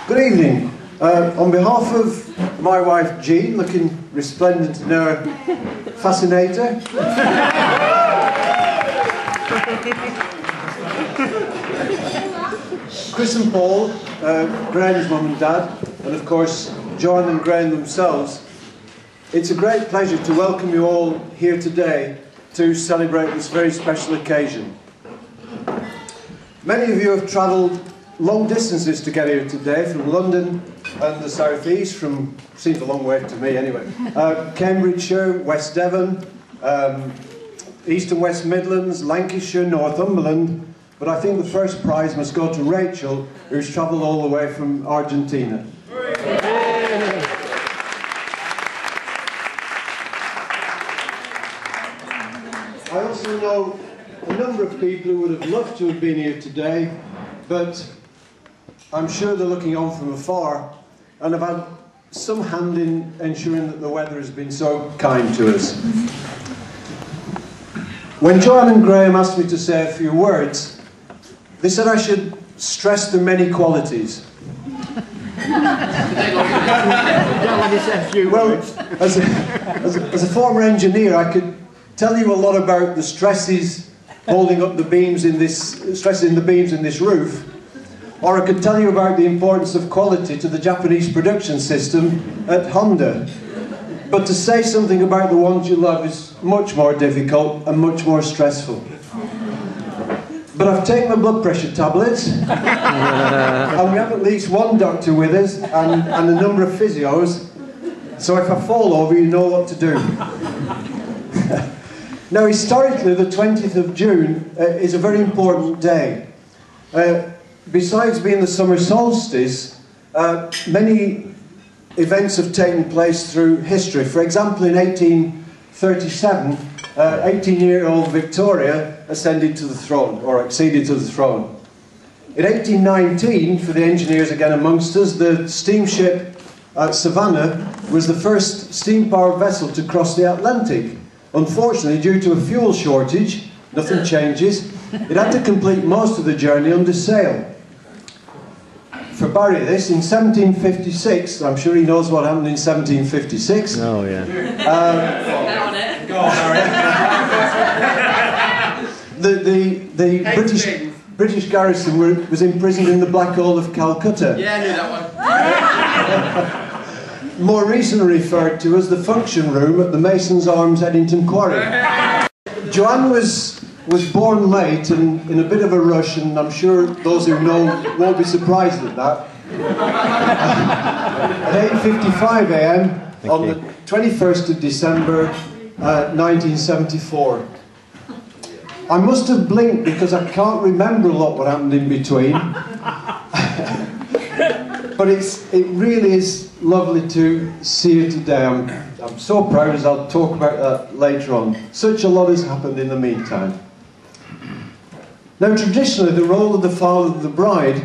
Good evening. On behalf of my wife Jean, looking resplendent in her fascinator, Chris and Paul, Graeme's mum and dad, and of course Joanne and Graeme themselves, it's a great pleasure to welcome you all here today to celebrate this very special occasion. Many of you have travelled long distances to get here today, from London and the southeast, seems a long way to me anyway, Cambridgeshire, West Devon, East and West Midlands, Lancashire, Northumberland, but I think the first prize must go to Rachel, who's travelled all the way from Argentina. I also know a number of people who would have loved to have been here today, but I'm sure they're looking on from afar and have had some hand in ensuring that the weather has been so kind to us. When Joanne and Graeme asked me to say a few words, they said I should stress the many qualities. Well, as a former engineer, I could tell you a lot about the stresses holding up the beams in this roof, or I could tell you about the importance of quality to the Japanese production system at Honda. But to say something about the ones you love is much more difficult and much more stressful. But I've taken my blood pressure tablets, and we have at least one doctor with us and a number of physios, so if I fall over, you know what to do. Now, historically, the 20th of June is a very important day. Besides being the summer solstice, many events have taken place through history. For example, in 1837, 18-year-old Victoria ascended to the throne, or acceded to the throne. In 1819, for the engineers again amongst us, the steamship Savannah was the first steam-powered vessel to cross the Atlantic. Unfortunately, due to a fuel shortage, nothing changes, it had to complete most of the journey under sail. For Barry this, in 1756, I'm sure he knows what happened in 1756. Oh, yeah. Go on, Barry. The British garrison was imprisoned in the Black Hole of Calcutta. Yeah, I knew that one. More recently referred to as the function room at the Mason's Arms Eddington Quarry. Joanne was born late and in a bit of a rush, and I'm sure those who know won't be surprised at that. At 8:55 a.m. on the 21st of December 1974. I must have blinked because I can't remember a lot what happened in between. But it really is lovely to see you today. I'm so proud, as I'll talk about that later on. Such a lot has happened in the meantime. Now, traditionally, the role of the father of the bride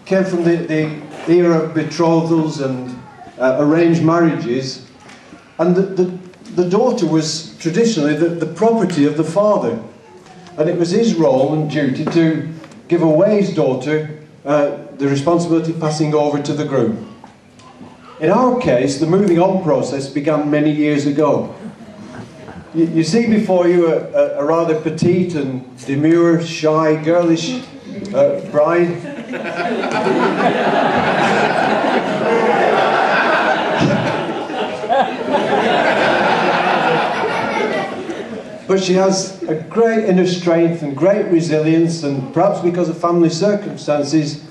came from the era of betrothals and arranged marriages, and the daughter was traditionally the property of the father, and it was his role and duty to give away his daughter, the responsibility passing over to the groom. In our case, the moving on process began many years ago. You see before you a rather petite and demure, shy, girlish bride. But she has a great inner strength and great resilience, and perhaps because of family circumstances,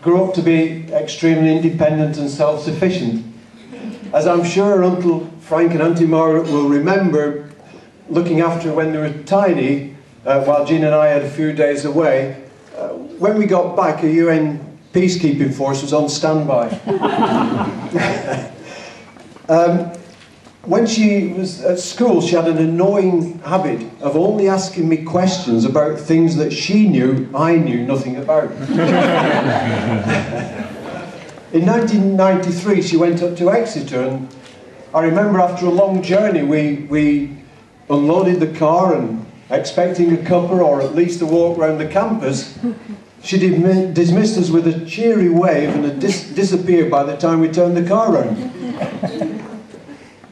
grew up to be extremely independent and self-sufficient. As I'm sure Uncle Frank and Auntie Margaret will remember, looking after her when they were tiny, while Jean and I had a few days away, when we got back, a UN peacekeeping force was on standby. When she was at school, she had an annoying habit of only asking me questions about things that she knew I knew nothing about. In 1993, she went up to Exeter, and I remember after a long journey, we unloaded the car and expecting a cuppa or at least a walk around the campus, She dismissed us with a cheery wave and had disappeared by the time we turned the car round.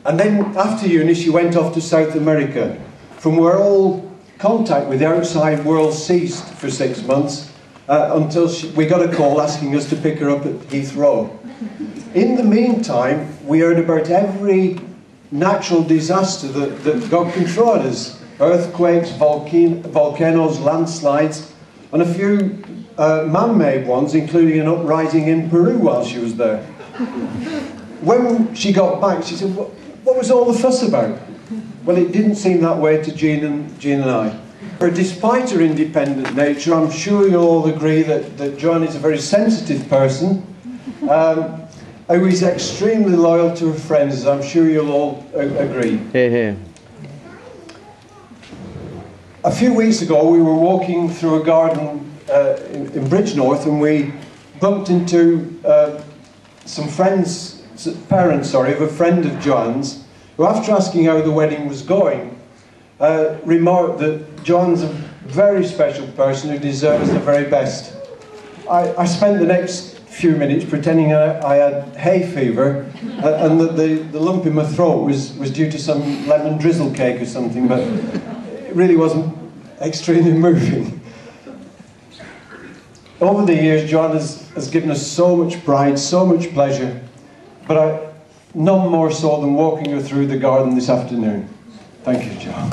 And then after uni she went off to South America, from where all contact with the outside world ceased for 6 months, until we got a call asking us to pick her up at Heathrow. In the meantime, we heard about every natural disaster that God can throw at us. Earthquakes, volcanoes, landslides, and a few man-made ones, including an uprising in Peru while she was there. When she got back, she said, what was all the fuss about? Well, it didn't seem that way to Jean and I. Despite her independent nature, I'm sure you'll all agree that Joanne is a very sensitive person, who is extremely loyal to her friends, as I'm sure you'll all agree. Hear, hear. A few weeks ago, we were walking through a garden in Bridgenorth, and we bumped into some parents of a friend of Joanne's, who, after asking how the wedding was going, remarked that Joanne's a very special person who deserves the very best. I spent the next few minutes pretending I had hay fever, and that the lump in my throat was due to some lemon drizzle cake or something, but it really wasn't extremely moving. Over the years, Joanne has given us so much pride, so much pleasure, but none more so than walking her through the garden this afternoon. Thank you, Joanne.